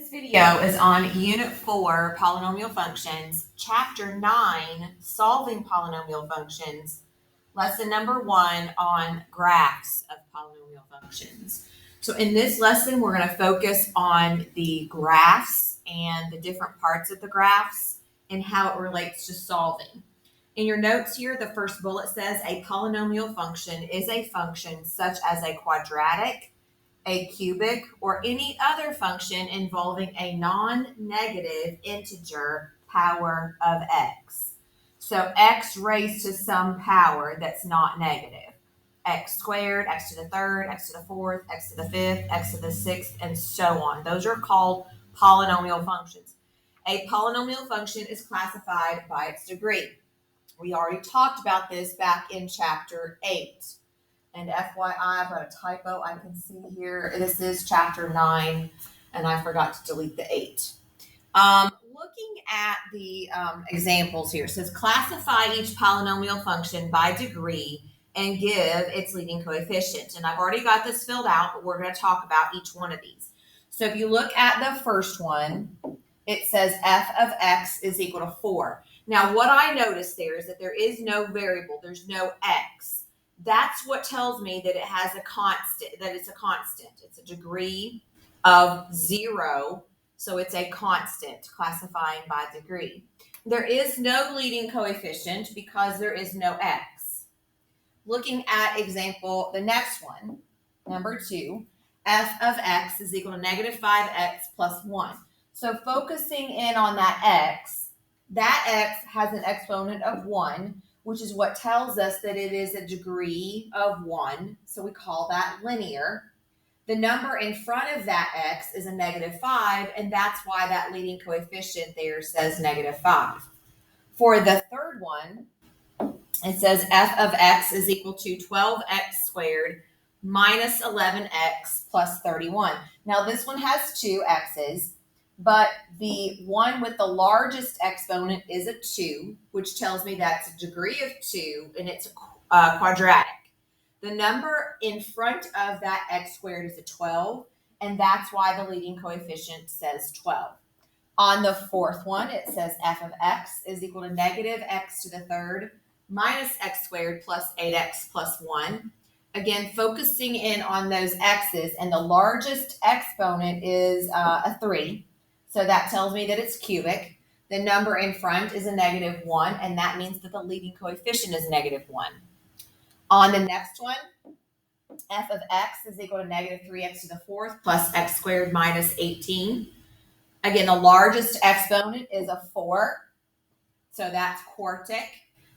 This video is on Unit 4, Polynomial Functions, Chapter 9, Solving Polynomial Functions, Lesson number 1 on Graphs of Polynomial Functions. So in this lesson, we're going to focus on the graphs and the different parts of the graphs and how it relates to solving. In your notes here, the first bullet says a polynomial function is a function such as a quadratic, a cubic, or any other function involving a non-negative integer power of x. So x raised to some power that's not negative. X squared, x to the third, x to the fourth, x to the fifth, x to the sixth, and so on. Those are called polynomial functions. A polynomial function is classified by its degree. We already talked about this back in Chapter 8. And FYI, I've got a typo I can see here. This is Chapter 9, and I forgot to delete the 8. Looking at the examples here, it says classify each polynomial function by degree and give its leading coefficient. And I've already got this filled out, but we're going to talk about each one of these. So if you look at the first one, it says f of x is equal to 4. Now, what I noticed there is that there is no variable. There's no x. That's what tells me that it has a constant, that it's a constant. It's a degree of 0, so it's a constant, classifying by degree. There is no leading coefficient because there is no x. Looking at example, the next one, number 2, f of x is equal to negative 5x plus 1. So focusing in on that x has an exponent of 1, which is what tells us that it is a degree of 1. So we call that linear. The number in front of that x is a negative 5, and that's why that leading coefficient there says negative 5. For the third one, it says f of x is equal to 12x squared minus 11x plus 31. Now this one has two x's. But the one with the largest exponent is a 2, which tells me that's a degree of 2, and it's a quadratic. The number in front of that x squared is a 12, and that's why the leading coefficient says 12. On the fourth one, it says f of x is equal to negative x to the third minus x squared plus 8x plus 1. Again, focusing in on those x's, and the largest exponent is a 3. So that tells me that it's cubic. The number in front is a negative 1, and that means that the leading coefficient is negative 1. On the next one, f of x is equal to negative 3x to the fourth plus x squared minus 18. Again, the largest exponent is a 4, so that's quartic.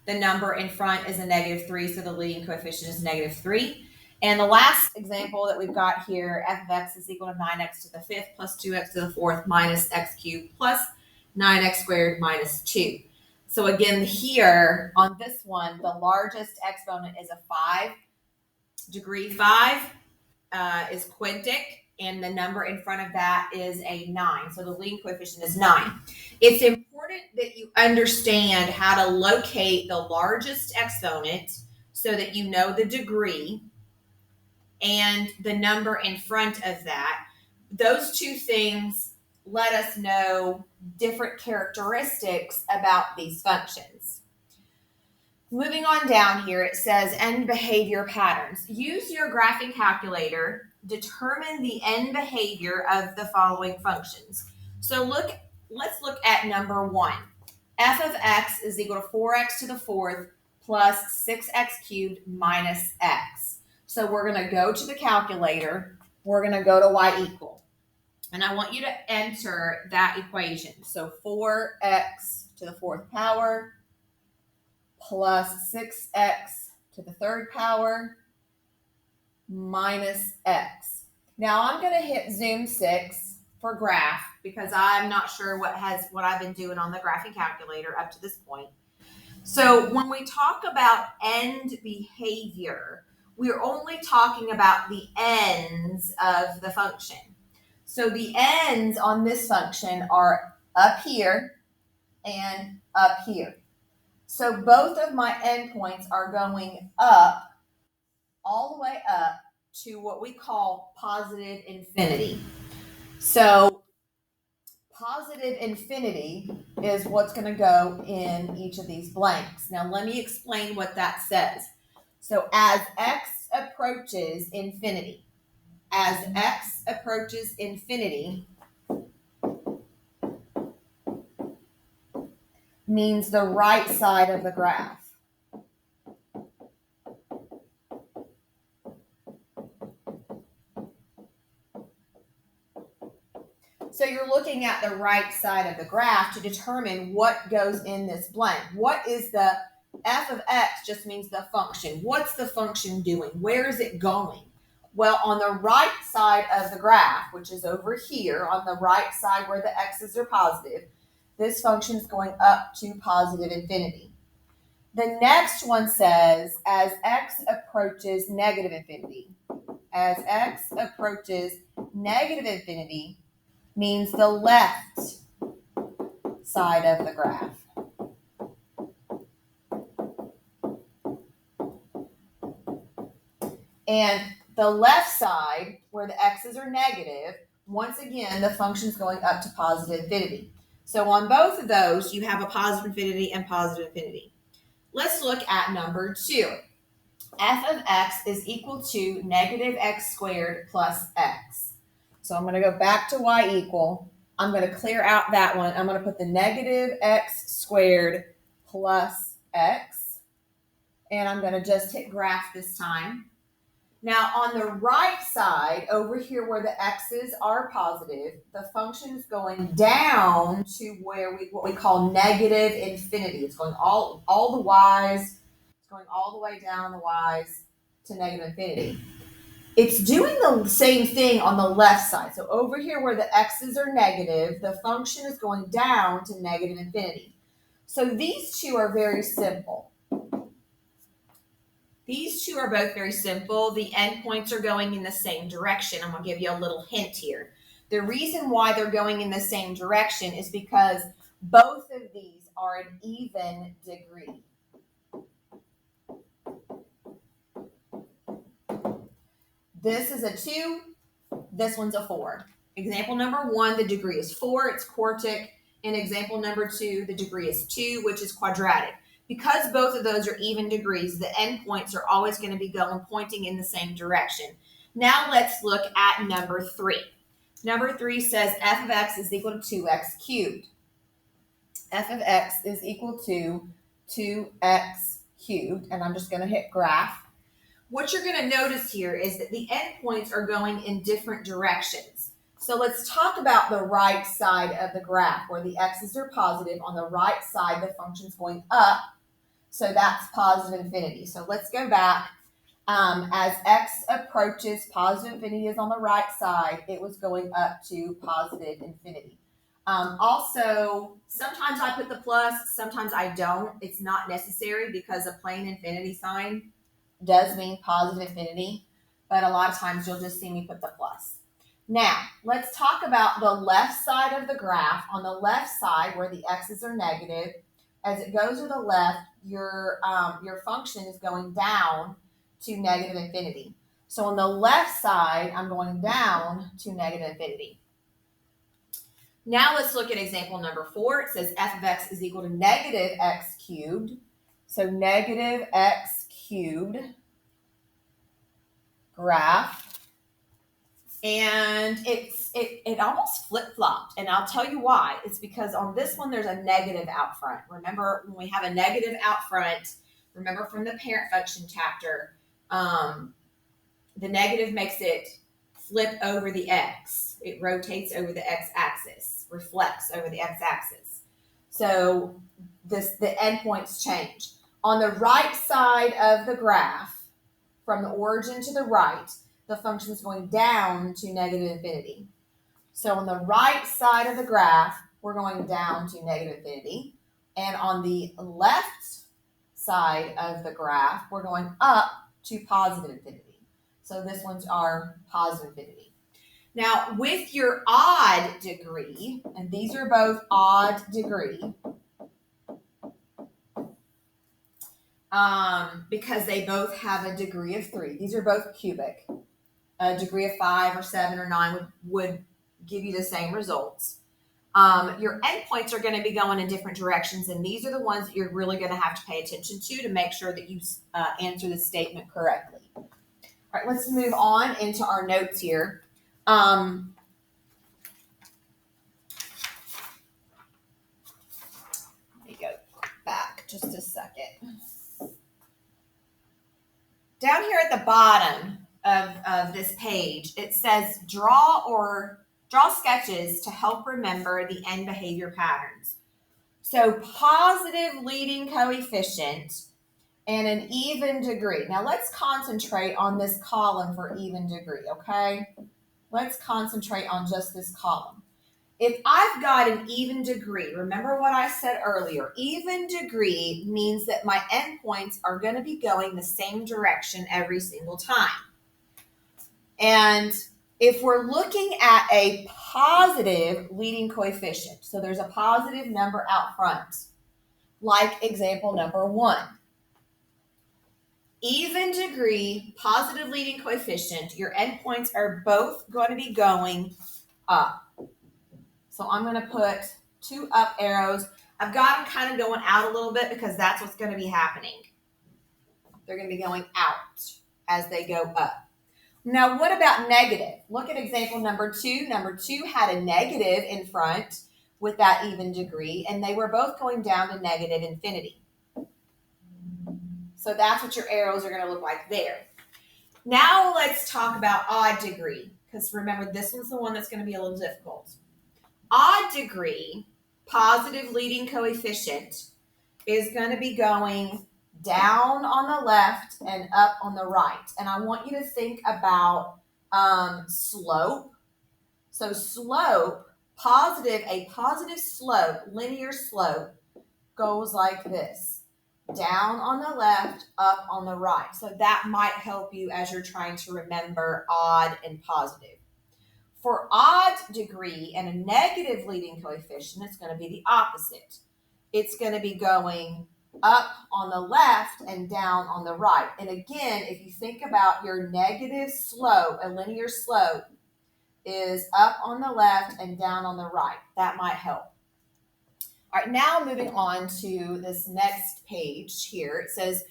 The number in front is a negative 3, so the leading coefficient is negative 3. And the last example that we've got here, f of x is equal to 9x to the fifth plus 2x to the fourth minus x cubed plus 9x squared minus 2. So again, here on this one, the largest exponent is a 5. Degree 5 is quintic, and the number in front of that is a 9. So the leading coefficient is 9. It's important that you understand how to locate the largest exponent so that you know the degree and the number in front of that. Those two things let us know different characteristics about these functions. Moving on down here, it says end behavior patterns. Use your graphing calculator, determine the end behavior of the following functions. So let's look at number 1. F of x is equal to 4x to the fourth plus 6x cubed minus x. So we're going to go to the calculator. We're going to go to y equal. And I want you to enter that equation. So 4x to the fourth power plus 6x to the third power minus x. Now I'm going to hit zoom 6 for graph because I'm not sure what I've been doing on the graphing calculator up to this point. So when we talk about end behavior, we're only talking about the ends of the function. So the ends on this function are up here and up here. So both of my endpoints are going up, all the way up to what we call positive infinity. So Positive infinity is what's going to go in each of these blanks. Now, let me explain what that says. So, as x approaches infinity, means the right side of the graph. So you're looking at the right side of the graph to determine what goes in this blank. What is the f of x just means the function. What's the function doing? Where is it going? Well, on the right side of the graph, which is over here, on the right side where the x's are positive, this function is going up to positive infinity. The next one says, as x approaches negative infinity, means the left side of the graph. And the left side, where the x's are negative, once again, the function is going up to positive infinity. So on both of those, you have a positive infinity and positive infinity. Let's look at number 2. F of x is equal to negative x squared plus x. So I'm going to go back to y equal. I'm going to clear out that one. I'm going to put the negative x squared plus x. And I'm going to just hit graph this time. Now, on the right side, over here where the x's are positive, the function is going down to where what we call negative infinity. It's going all the y's. It's going all the way down the y's to negative infinity. It's doing the same thing on the left side. So over here where the x's are negative, the function is going down to negative infinity. So these two are very simple. These two are both very simple. The endpoints are going in the same direction. I'm going to give you a little hint here. The reason why they're going in the same direction is because both of these are an even degree. This is a 2. This one's a 4. Example number 1, the degree is 4. It's quartic. In example number 2, the degree is 2, which is quadratic. Because both of those are even degrees, the endpoints are always going to be pointing in the same direction. Now let's look at number 3. Number 3 says f of x is equal to 2x cubed. F of x is equal to 2x cubed, and I'm just going to hit graph. What you're going to notice here is that the endpoints are going in different directions. So let's talk about the right side of the graph where the x's are positive. On the right side, the function's going up. So that's positive infinity. So let's go back. As x approaches positive infinity is on the right side, it was going up to positive infinity. Also, sometimes I put the plus, sometimes I don't. It's not necessary because a plain infinity sign does mean positive infinity, but a lot of times you'll just see me put the plus. Now, let's talk about the left side of the graph. On the left side, where the x's are negative, as it goes to the left, your function is going down to negative infinity. So on the left side, I'm going down to negative infinity. Now let's look at example number 4. It says f of x is equal to negative x cubed. So negative x cubed graph. And it almost flip-flopped, and I'll tell you why. It's because on this one, there's a negative out front. Remember, when we have a negative out front, remember from the parent function chapter, the negative makes it flip over the x. It rotates over the x-axis, reflects over the x-axis. So the endpoints change. On the right side of the graph, from the origin to the right, the function is going down to negative infinity. So on the right side of the graph, we're going down to negative infinity. And on the left side of the graph, we're going up to positive infinity. So this one's our positive infinity. Now, with your odd degree, and these are both odd degree, because they both have a degree of 3. These are both cubic. A degree of 5 or 7 or 9 would give you the same results. Your endpoints are going to be going in different directions, and these are the ones that you're really going to have to pay attention to make sure that you answer the statement correctly. All right, let's move on into our notes here. Let me go back just a second. Down here at the bottom of this page, it says draw sketches to help remember the end behavior patterns. So positive leading coefficient and an even degree. Now let's concentrate on this column for even degree, okay? Let's concentrate on just this column. If I've got an even degree, remember what I said earlier, even degree means that my endpoints are going to be going the same direction every single time. And if we're looking at a positive leading coefficient, so there's a positive number out front, like example number 1. Even degree, positive leading coefficient, your endpoints are both going to be going up. So I'm going to put 2 up arrows. I've got them kind of going out a little bit because that's what's going to be happening. They're going to be going out as they go up. Now, what about negative? Look at example number 2. Number 2 had a negative in front with that even degree, and they were both going down to negative infinity. So that's what your arrows are going to look like there. Now let's talk about odd degree, because remember, this one's the one that's going to be a little difficult. Odd degree, positive leading coefficient, is going to be going down on the left and up on the right. And I want you to think about slope. So slope, a positive slope, linear slope, goes like this. Down on the left, up on the right. So that might help you as you're trying to remember odd and positive. For odd degree and a negative leading coefficient, it's going to be the opposite. It's going to be going up on the left and down on the right. And again, if you think about your negative slope, a linear slope is up on the left and down on the right. That might help. All right, now moving on to this next page here. It says,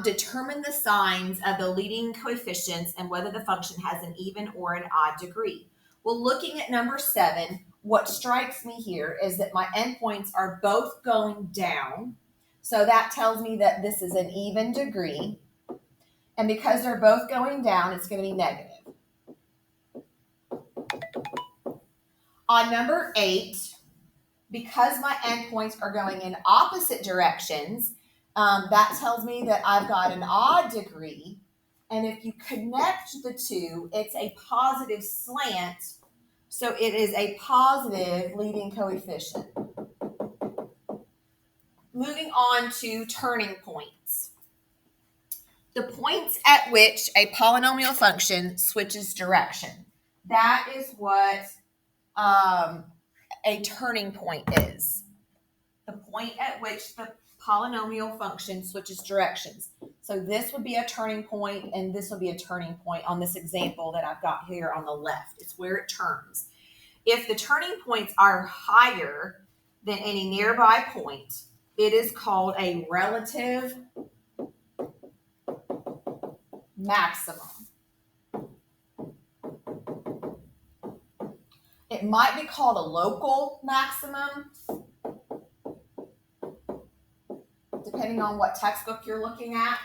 determine the signs of the leading coefficients and whether the function has an even or an odd degree. Well, looking at number 7, what strikes me here is that my endpoints are both going down. So that tells me that this is an even degree. And because they're both going down, it's going to be negative. On number 8, because my endpoints are going in opposite directions, that tells me that I've got an odd degree. And if you connect the two, it's a positive slant. So it is a positive leading coefficient. Moving on to turning points. The points at which a polynomial function switches direction. That is what a turning point is. The point at which the polynomial function switches directions. So this would be a turning point, and this would be a turning point on this example that I've got here on the left. It's where it turns. If the turning points are higher than any nearby point, it is called a relative maximum. It might be called a local maximum, depending on what textbook you're looking at.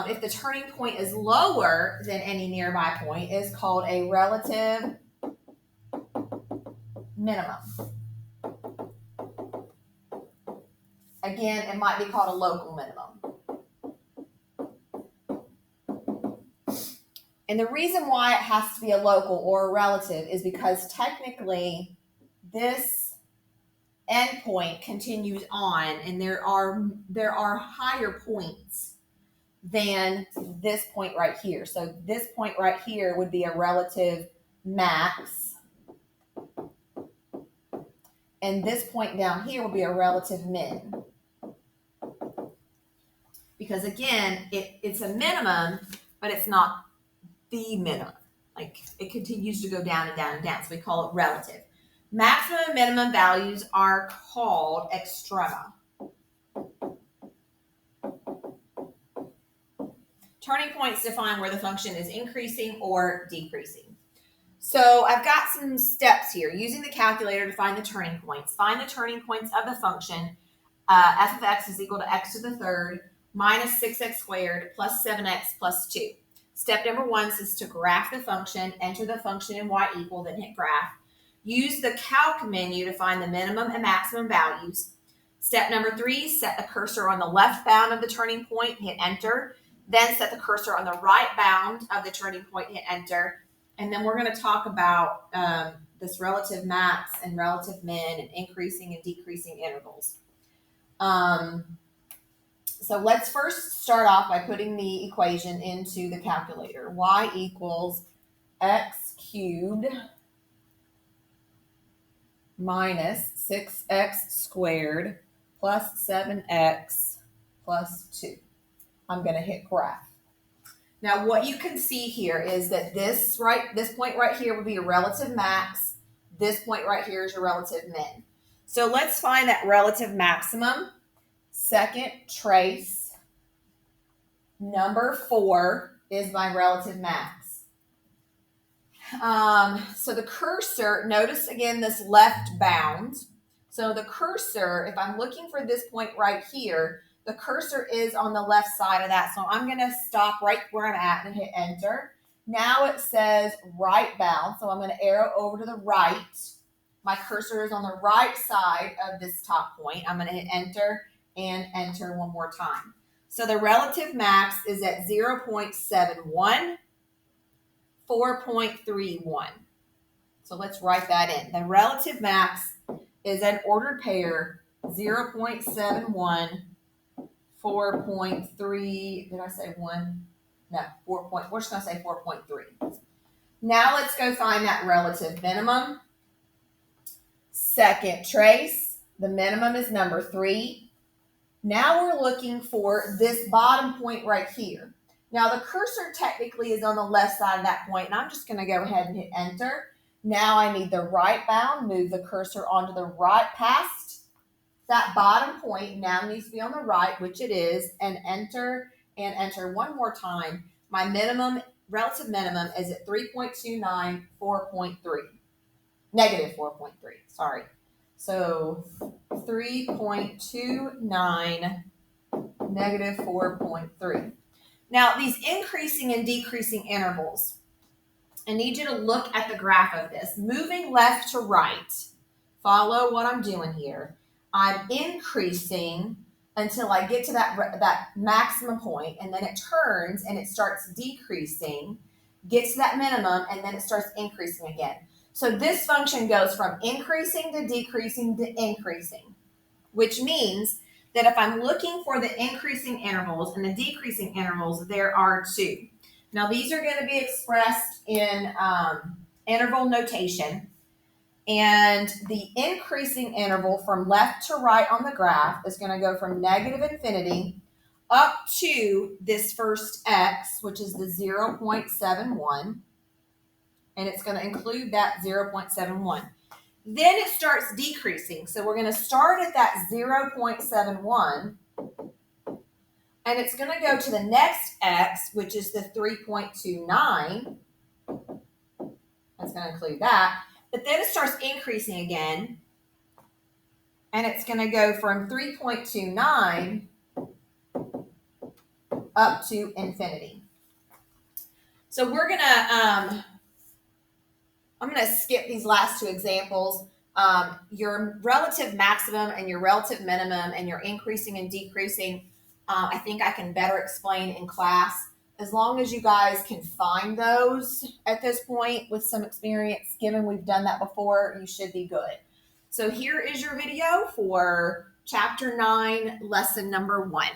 If the turning point is lower than any nearby point, it is called a relative minimum. Again, it might be called a local minimum. And the reason why it has to be a local or a relative is because technically this endpoint continues on, and there are higher points than this point right here. So this point right here would be a relative max, and this point down here will be a relative min. Because again, it's a minimum, but it's not the minimum. Like, it continues to go down and down and down, so we call it relative. Maximum and minimum values are called extrema. Turning points define where the function is increasing or decreasing. So I've got some steps here. Using the calculator to find the turning points. Find the turning points of the function f of x is equal to x to the third minus 6x squared plus 7x plus 2. Step number 1 says to graph the function. Enter the function in y equal, then hit graph. Use the calc menu to find the minimum and maximum values. Step number 3, set the cursor on the left bound of the turning point, hit enter. Then set the cursor on the right bound of the turning point, hit enter. And then we're going to talk about this relative max and relative min and increasing and decreasing intervals. So let's first start off by putting the equation into the calculator. Y equals x cubed minus 6x squared plus 7x plus 2. I'm going to hit graph. Now what you can see here is that this point right here would be a relative max. This point right here is your relative min. So let's find that relative maximum. Second trace. Number 4 is my relative max. So the cursor, notice again this left bound. So the cursor, if I'm looking for this point right here, the cursor is on the left side of that. So I'm going to stop right where I'm at and hit enter. Now it says right bound. So I'm going to arrow over to the right. My cursor is on the right side of this top point. I'm going to hit enter and enter one more time. So the relative max is at 0.71, 4.31. So let's write that in. The relative max is an ordered pair, 0.71, 4.3, did I say 1? No, 4. We're just going to say 4.3. Now let's go find that relative minimum. Second trace, the minimum is number 3. Now we're looking for this bottom point right here. Now the cursor technically is on the left side of that point, and I'm just going to go ahead and hit enter. Now I need the right bound, move the cursor onto the right past that bottom point, now needs to be on the right, which it is, and enter one more time. My minimum, relative minimum is at 3.29, 4.3. Negative 4.3, sorry. So 3.29, negative 4.3. Now these increasing and decreasing intervals, I need you to look at the graph of this. Moving left to right, follow what I'm doing here. I'm increasing until I get to that maximum point, and then it turns and it starts decreasing, gets to that minimum, and then it starts increasing again. So this function goes from increasing to decreasing to increasing, which means that if I'm looking for the increasing intervals and the decreasing intervals, there are 2. Now these are going to be expressed in interval notation. And the increasing interval from left to right on the graph is going to go from negative infinity up to this first x, which is the 0.71. And it's going to include that 0.71. Then it starts decreasing. So we're going to start at that 0.71. And it's going to go to the next x, which is the 3.29. That's going to include that. But then it starts increasing again, and it's going to go from 3.29 up to infinity. So we're going to, I'm going to skip these last 2 examples. Your relative maximum and your relative minimum and your increasing and decreasing, I think I can better explain in class. As long as you guys can find those at this point with some experience, given we've done that before, you should be good. So here is your video for Chapter 9, Lesson number 1.